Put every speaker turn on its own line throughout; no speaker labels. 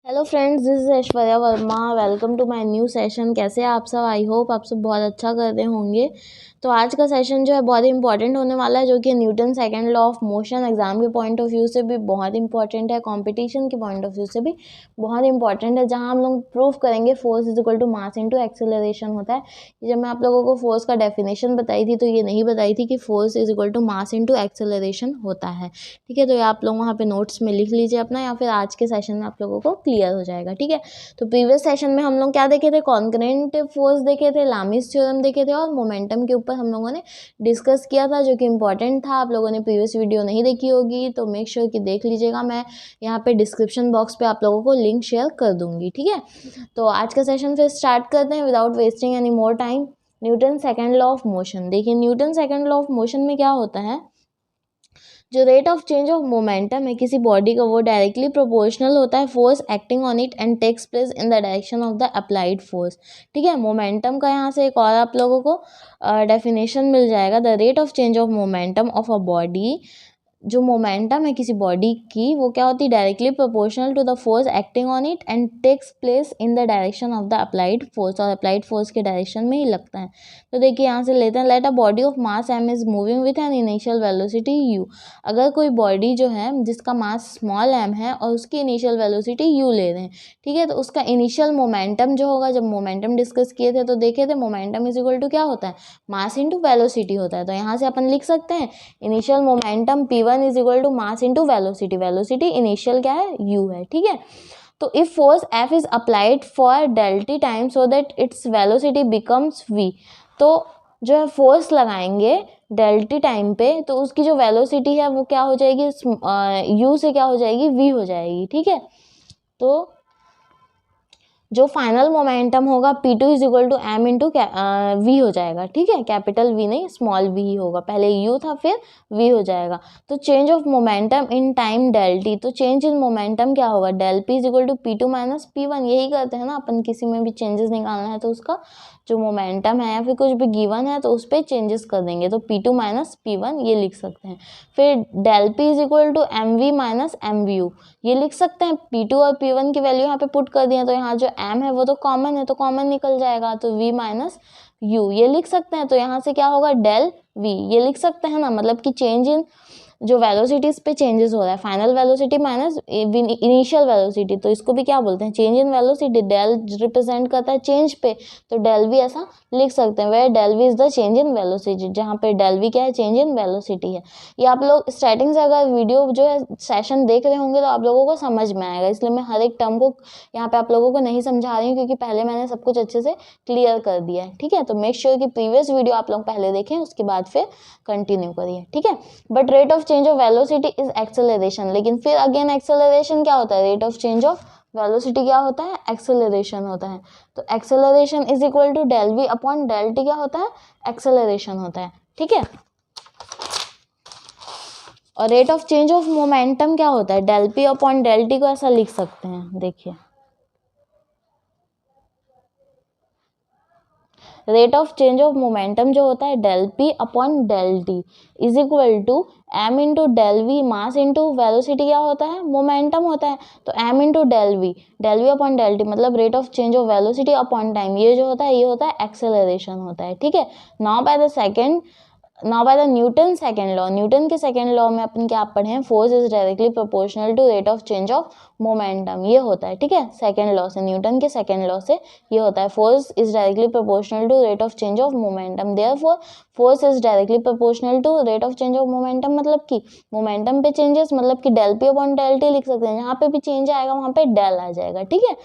Hello friends, this is Aishwarya Verma. Welcome to my new session. कैसे हैं आप सब? आई होप आप सब बहुत अच्छा कर रहे होंगे। तो आज का सेशन जो है बहुत ही इंपॉर्टेंट होने वाला है, जो कि Newton second law of motion exam के पॉइंट ऑफ व्यू से भी बहुत इंपॉर्टेंट है, कंपटीशन के पॉइंट ऑफ व्यू से भी बहुत इंपॉर्टेंट है, जहां हम लोग प्रूव करेंगे force is equal to mass into acceleration होता है। जब मैं आप लोगों को फोर्स का डेफिनेशन बताई थी तो ये नहीं बताई थी कि force is equal to mass into acceleration होता है। ठीक है, तो ये आप लोग वहाँ पे नोट्स में लिख लीजिए अपना, या फिर आज के सेशन में आप लोगों को क्लियर हो जाएगा। ठीक है, तो प्रीवियस सेशन में हम लोग क्या देखे थे? कॉन्करेंट फोर्स देखे थे, लामीज थ्योरम देखे थे, और मोमेंटम के ऊपर हम लोगों ने डिस्कस किया था, जो कि इंपॉर्टेंट था। आप लोगों ने प्रीवियस वीडियो नहीं देखी होगी तो मेक श्योर कि देख लीजिएगा। मैं यहाँ पे डिस्क्रिप्शन बॉक्स पे आप लोगों को लिंक शेयर कर दूंगी। ठीक है, तो आज का सेशन फिर स्टार्ट करते हैं without wasting any more time. Newton second law of motion देखिए। Newton second law of motion में क्या होता है? जो rate of change of momentum है किसी बॉडी का, वो डायरेक्टली प्रोपोर्शनल होता है force acting on it and takes place in the direction of the applied force. ठीक है, मोमेंटम का यहाँ से एक और आप लोगों को डेफिनेशन मिल जाएगा। The rate of change of momentum of a body, जो मोमेंटम है किसी बॉडी की, वो क्या होती है? Directly proportional to the force acting on it and takes place in the direction of the applied force, और अप्लाइड फोर्स के डायरेक्शन में ही लगता है। तो देखिए यहाँ से लेते हैं, let a body of mass m is moving with an initial velocity u। अगर कोई बॉडी जो है जिसका मास स्मॉल m है और उसकी इनिशियल वेलोसिटी u ले रहे हैं, ठीक है, तो उसका इनिशियल मोमेंटम जो होगा, जब मोमेंटम डिस्कस किए थे तो देखे थे मोमेंटम इज इक्वल टू क्या होता है? मास इंटू वेलोसिटी होता है। तो यहाँ से अपन लिख सकते हैं initial momentum p1 is equal to mass into velocity. Velocity initial क्या है? u है। ठीक है, तो if force f is applied for del T time so that its velocity becomes v, तो जो है फोर्स लगाएंगे डेल टी टाइम पे, तो उसकी जो वेलोसिटी है वो क्या हो जाएगी? u से क्या हो जाएगी? v हो जाएगी। ठीक है, तो जो फाइनल मोमेंटम होगा P2 is equal to M into V हो जाएगा। ठीक है, कैपिटल V नहीं, स्मॉल v ही होगा। पहले u था फिर v हो जाएगा। तो change of momentum in time del T, तो चेंज इन मोमेंटम क्या होगा? Del p is equal to P2 minus P1। यही करते हैं ना अपन, किसी में भी चेंजेस निकालना है तो उसका जो मोमेंटम है या फिर कुछ भी गिवन है तो उस पर चेंजेस कर देंगे, तो P2 माइनस P1 ये लिख सकते हैं। फिर del p is equal to mv minus mvu ये लिख सकते हैं। P2 और P1 की वैल्यू यहाँ पे पुट कर दिए, तो यहाँ जो m है वो तो कॉमन है, तो कॉमन निकल जाएगा, तो v माइनस u ये लिख सकते हैं। तो यहाँ से क्या होगा? डेल v ये लिख सकते हैं ना, मतलब कि चेंज इन जो वेलोसिटीज पे चेंजेस हो रहा है, final velocity minus initial velocity, तो इसको भी क्या बोलते हैं? Change in velocity. Del represent करता है चेंज पे, तो डेल वी ऐसा लिख सकते हैं, where del V is the change in velocity, जहाँ पे डेल वी क्या है? चेंज इन वेलोसिटी है। ये आप लोग स्टार्टिंग से अगर वीडियो जो है सेशन देख रहे होंगे तो आप लोगों को समझ में आएगा, इसलिए मैं हर एक टर्म को यहाँ पे आप लोगों को नहीं समझा रही हूँ, क्योंकि पहले मैंने सब कुछ अच्छे से क्लियर कर दिया है। ठीक है, तो मेक श्योर कि प्रीवियस वीडियो आप लोग पहले देखें, उसके बाद फिर कंटिन्यू करिए। ठीक है, but rate of change of velocity is acceleration. लेकिन फिर अगेन एक्सेलरेशन क्या होता है? Rate of change of velocity क्या होता है? एक्सेलरेशन होता है। तो acceleration is equal to del V upon del T क्या होता है? एक्सेलरेशन होता है। ठीक है, और rate of change of momentum क्या होता है? Del P upon del T को ऐसा लिख सकते हैं, देखिए rate of change of momentum जो होता है del P upon del T is equal to M into del V, mass into velocity क्या होता है? मोमेंटम होता है। तो M into del V upon del T मतलब rate of change of velocity upon time, ये जो होता है ये होता है एक्सेलरेशन होता है। ठीक है, now by the Newton second law, Newton के सेकंड लॉ में अपन क्या पढ़े हैं? Force is directly proportional to rate of change of momentum, ये होता है। ठीक है, सेकंड लॉ से, न्यूटन के सेकंड लॉ से ये होता है, force is directly proportional to rate of change of momentum. Therefore force is directly proportional to rate of change of momentum, मतलब कि मोमेंटम पे चेंजेस, मतलब कि del P upon del T लिख सकते हैं, जहाँ पे भी चेंज आएगा वहाँ पे डेल आ जाएगा। ठीक है,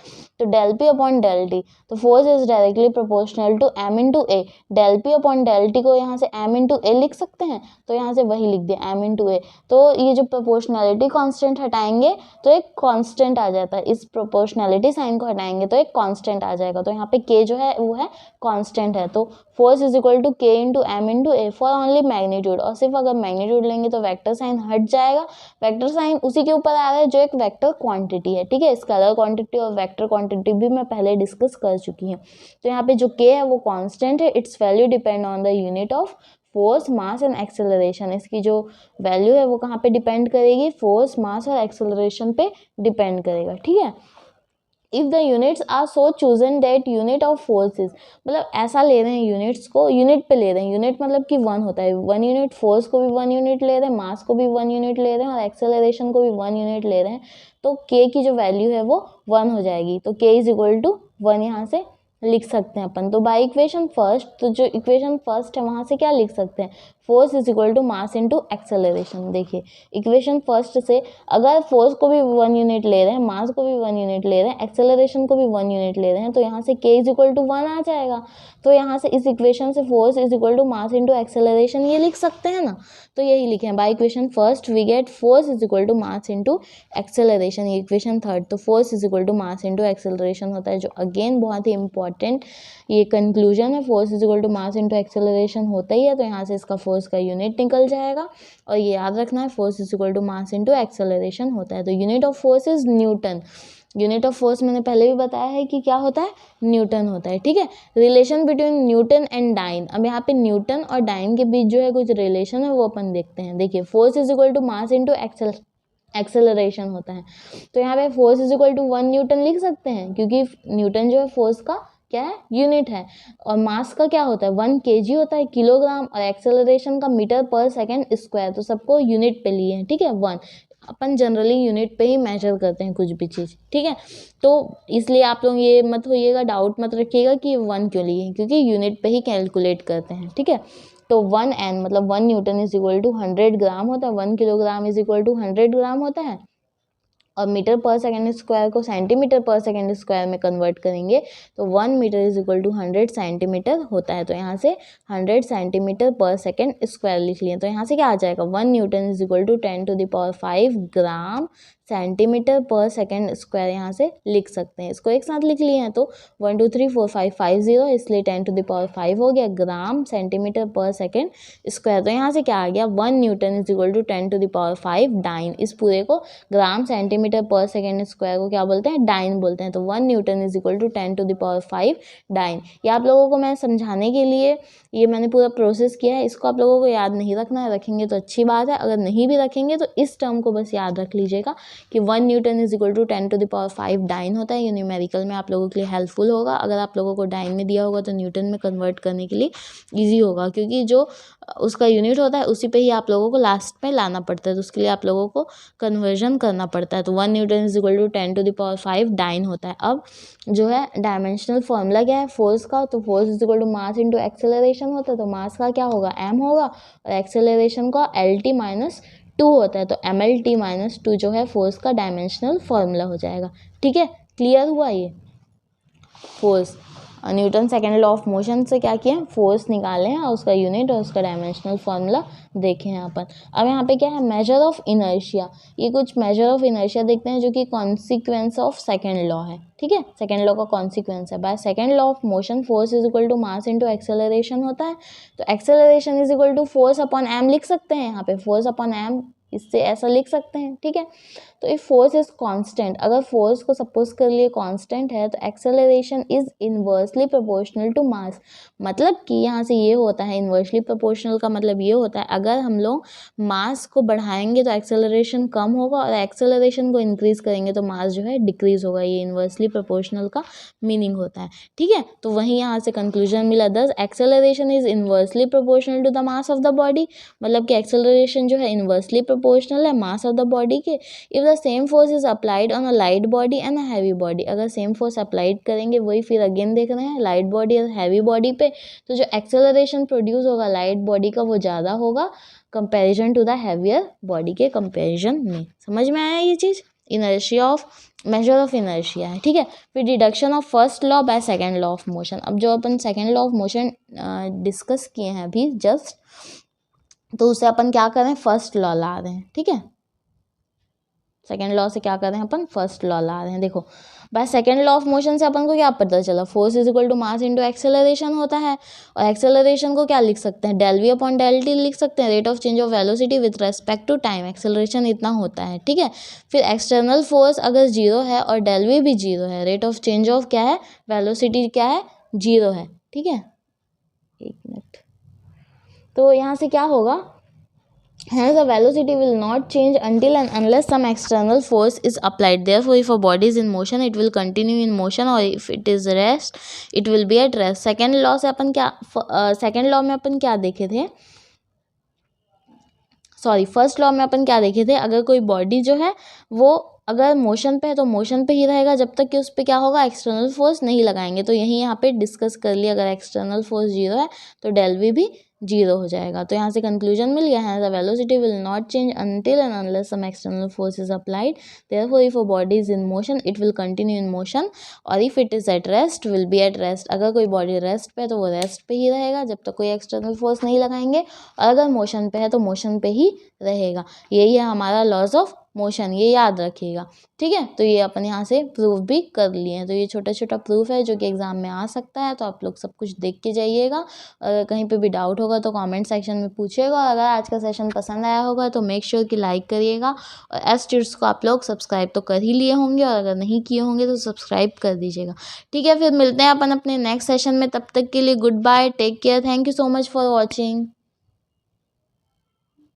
तो del P upon del T, तो force is directly proportional to M into A. Del P upon del T को यहाँ से एम इंटू ए लिख सकते हैं, तो यहाँ से वही लिख दिया एम इंटू ए। तो ये जो प्रोपोर्शनैलिटी कांस्टेंट हटाएंगे तो एक कांस्टेंट आ जाता है, इस प्रोपोर्शनैलिटी साइन को हटाएंगे तो एक कांस्टेंट आ जाएगा, तो यहाँ पे के जो है वो है कांस्टेंट है। तो force is equal to K into M into A for only magnitude, और सिर्फ अगर मैग्नीट्यूड लेंगे तो वेक्टर साइन हट जाएगा। वेक्टर साइन उसी के ऊपर आ रहा है जो एक वेक्टर क्वांटिटी है। ठीक है, स्केलर क्वांटिटी और वेक्टर क्वांटिटी भी मैं पहले डिस्कस कर चुकी हूँ। तो यहाँ पे जो के है वो कांस्टेंट है, it's value depend on the unit of force, mass and acceleration. इसकी जो वैल्यू है वो कहाँ पे डिपेंड करेगी? फोर्स, मास और एक्सेलरेशन पे डिपेंड करेगा। ठीक है, if the units are so chosen that unit of forces, मतलब ऐसा ले रहे हैं यूनिट्स को, यूनिट पे ले रहे हैं, यूनिट मतलब कि 1 होता है, 1 यूनिट, फोर्स को भी 1 यूनिट ले रहे हैं, मास को भी 1 यूनिट ले रहे हैं और एक्सेलरेशन को भी 1 यूनिट ले रहे हैं, तो k की जो वैल्यू है वो 1 हो जाएगी, तो k इज इक्वल टू 1 यहाँ से लिख सकते हैं अपन। तो बाय इक्वेशन फर्स्ट, तो जो इक्वेशन फर्स्ट है वहाँ से क्या लिख सकते हैं, force is equal to mass into acceleration. देखिए इक्वेशन फर्स्ट से अगर फोर्स को भी 1 यूनिट ले रहे हैं, मास को भी 1 यूनिट ले रहे हैं, एक्सेलरेशन को भी 1 यूनिट ले रहे हैं, तो यहाँ से k इज इक्वल टू 1 आ जाएगा। तो यहाँ से इस इक्वेशन से force is equal to mass into acceleration ये लिख सकते हैं ना, तो यही लिखे हैं। By equation first we get force is equal to mass into acceleration, ये इक्वेशन थर्ड। तो force is equal to mass into acceleration होता है, जो अगेन बहुत ही इंपॉर्टेंट ये कंक्लूजन है। Force is equal to mass into acceleration होता ही है, तो यहाँ से इसका फोर्स का यूनिट निकल जाएगा। और ये याद रखना है, force is equal to mass into acceleration होता है। तो unit of force is Newton. Unit of force मैंने पहले भी बताया है कि क्या होता है, न्यूटन होता है, ठीक है। Relation between Newton and dyne, अब यहाँ पे न्यूटन और डाइन के बीच जो है कुछ रिलेशन है वो अपन देखते हैं। देखिए force is equal to mass into acceleration होता है, तो यहाँ पे force is equal to 1 Newton लिख सकते हैं, क्योंकि न्यूटन जो है फोर्स का क्या है, यूनिट है। और मास का क्या होता है, 1 kg होता है, किलोग्राम, और एक्सेलरेशन का मीटर पर सेकेंड स्क्वायर, तो सबको यूनिट पे लिए हैं, ठीक है। 1 अपन जनरली यूनिट पे ही मेजर करते हैं कुछ भी चीज़, ठीक है। तो इसलिए आप लोग ये मत होइएगा, डाउट मत रखिएगा कि 1 क्यों लिए, क्योंकि यूनिट पे ही कैलकुलेट करते हैं, ठीक है। तो 1 N मतलब 1 Newton is equal to 100 gram होता है, 1 kilogram is equal to 100 gram होता है। और मीटर पर सेकेंड स्क्वायर को सेंटीमीटर पर सेकेंड स्क्वायर में कन्वर्ट करेंगे तो 1 metre is equal to 100 centimetre होता है। तो यहाँ से 100 सेंटीमीटर पर सेकेंड स्क्वायर लिख लिए, तो यहाँ से क्या आ जाएगा, 1 Newton is equal to 10 to the power 5 gram centimetre पर सेकेंड स्क्वायर यहाँ से लिख सकते हैं। इसको एक साथ लिख लिए हैं तो 1 2 3 4 5 5 0, इसलिए 10 टू द पावर 5 हो गया ग्राम सेंटीमीटर पर सेकेंड स्क्वायर। तो यहाँ से क्या आ गया, 1 Newton is equal to 10 to the power 5 dyne. इस पूरे को ग्राम सेंटीमीटर पर सेकेंड स्क्वायर को क्या बोलते हैं, डाइन बोलते हैं। तो 1 Newton is equal to 10 to the power 5 dyne. ये आप लोगों को मैं समझाने के लिए ये मैंने पूरा प्रोसेस किया है, इसको आप लोगों को याद नहीं रखना है, रखेंगे तो अच्छी बात है, अगर नहीं भी रखेंगे तो इस टर्म को बस याद रख लीजिएगा कि 1 Newton is equal to 10 to the power 5 dyne होता है। ये न्यूमेरिकल में आप लोगों के लिए हेल्पफुल होगा, अगर आप लोगों को डाइन में दिया होगा तो न्यूटन में कन्वर्ट करने के लिए ईजी होगा, क्योंकि जो उसका यूनिट होता है उसी पे ही आप लोगों को लास्ट में लाना पड़ता है, तो उसके लिए आप लोगों को कन्वर्जन करना पड़ता है। तो 1 Newton is equal to 10 to the power 5 dyne होता है। अब जो है डायमेंशनल फॉर्मूला क्या है फोर्स का, तो force is equal to mass into acceleration होता है। तो मास का क्या होगा, m होगा, और एक्सेलरेशन का LT माइनस 2 होता है। तो MLT माइनस 2 जो है फोर्स का डायमेंशनल फॉर्मूला हो जाएगा, ठीक है। क्लियर हुआ ये force, Newton second law of motion से क्या किया, फोर्स निकाले हैं और उसका यूनिट और उसका डायमेंशनल फॉर्मूला देखे हैं अपन। अब यहाँ पे क्या है, मेजर ऑफ इनर्शिया, ये कुछ मेजर ऑफ इनर्शिया देखते हैं जो कि कॉन्सिक्वेंस ऑफ सेकेंड लॉ है, ठीक है। सेकेंड लॉ का कॉन्सिक्वेंस है। By second law of motion force is equal to mass into acceleration होता है। तो acceleration is equal to force upon M लिख सकते हैं, यहाँ पे फोर्स अपॉन एम इससे ऐसा लिख सकते हैं, ठीक है। तो इफ फोर्स इज कांस्टेंट, अगर फोर्स को सपोज कर लिए कांस्टेंट है तो acceleration is inversely proportional to mass. मतलब कि यहाँ से ये होता है, इनवर्सली प्रोपोर्शनल का मतलब ये होता है अगर हम लोग मास को बढ़ाएंगे तो एक्सेलरेशन कम होगा, और एक्सेलरेशन को इंक्रीज करेंगे तो मास जो है डिक्रीज होगा। ये इनवर्सली प्रोपोर्शनल का मीनिंग होता है, ठीक है। तो वहीं यहाँ से कंक्लूजन मिला, thus acceleration is inversely proportional to the mass of the body, मतलब कि एक्सेलरेशन जो है इनवर्सली प्रोपोर्शनल है मास ऑफ द बॉडी के। If the same force is applied on a light body and a heavy body, अगर same force applied करेंगे, वही फिर अगेन देख रहे हैं लाइट बॉडी और हैवी बॉडी पे, तो जो एक्सेलरेशन प्रोड्यूस होगा लाइट बॉडी का वो ज़्यादा होगा comparison to the heavier body के कंपैरिजन में। समझ में आया ये चीज़, inertia of measure of inertia है, ठीक है। फिर deduction of first law by second law of motion. अब जो अपन second law of motion discuss किए हैं अभी जस्ट, तो उसे अपन क्या कर रहे हैं, फर्स्ट लॉ ला रहे हैं, ठीक है। सेकेंड लॉ से क्या कर रहे हैं अपन, फर्स्ट लॉ ला रहे हैं। देखो by second law of motion से अपन को क्या पता चला, force is equal to mass into acceleration होता है, और एक्सेलरेशन को क्या लिख सकते हैं, del V upon del T लिख सकते हैं, rate of change of velocity with respect to time. Acceleration इतना होता है, ठीक है। फिर एक्सटर्नल फोर्स अगर जीरो है और डेल वी भी जीरो है, रेट ऑफ चेंज ऑफ क्या है, वेलोसिटी क्या है, जीरो है, ठीक है। एक मिनट, तो यहाँ से क्या होगा, Hence, the velocity will not change until and unless some external force is applied. Therefore, if a body is in motion, it will continue in motion, or if it is rest, it will be at rest. Second law से अपन क्या second law में अपन क्या देखे थे, sorry first law में अपन क्या देखे थे, अगर कोई बॉडी जो है वो अगर मोशन पे है तो मोशन पे ही रहेगा जब तक कि उस पर क्या होगा, एक्सटर्नल फोर्स नहीं लगाएंगे। तो यही यहाँ पे डिस्कस कर लिया, अगर एक्सटर्नल फोर्स जीरो है तो डेल वी भी जीरो हो जाएगा। तो यहाँ से कंक्लूजन मिल गया है, the velocity will not change until and unless some external force is applied. Therefore, if a body is in motion, it will continue in motion, और if it is at rest, will be at rest. अगर कोई body rest पे है तो वो rest पे ही रहेगा जब तक कोई एक्सटर्नल फोर्स नहीं लगाएंगे, और अगर मोशन पे है तो मोशन पे ही रहेगा। यही है हमारा लॉज ऑफ मोशन, ये याद रखिएगा, ठीक है। तो ये अपन यहाँ से प्रूफ भी कर लिए हैं। तो ये छोटा छोटा प्रूफ है जो कि एग्जाम में आ सकता है, तो आप लोग सब कुछ देख के जाइएगा। अगर कहीं पे भी डाउट होगा तो कमेंट सेक्शन में पूछिएगा, और अगर आज का सेशन पसंद आया होगा तो मेक श्योर कि लाइक करिएगा, और एस ट्यूट्स को आप लोग सब्सक्राइब तो कर ही लिए होंगे, और अगर नहीं किए होंगे तो सब्सक्राइब कर दीजिएगा, ठीक है। फिर मिलते हैं अपन अपने नेक्स्ट सेशन में, तब तक के लिए goodbye, take care, thank you so much for watching.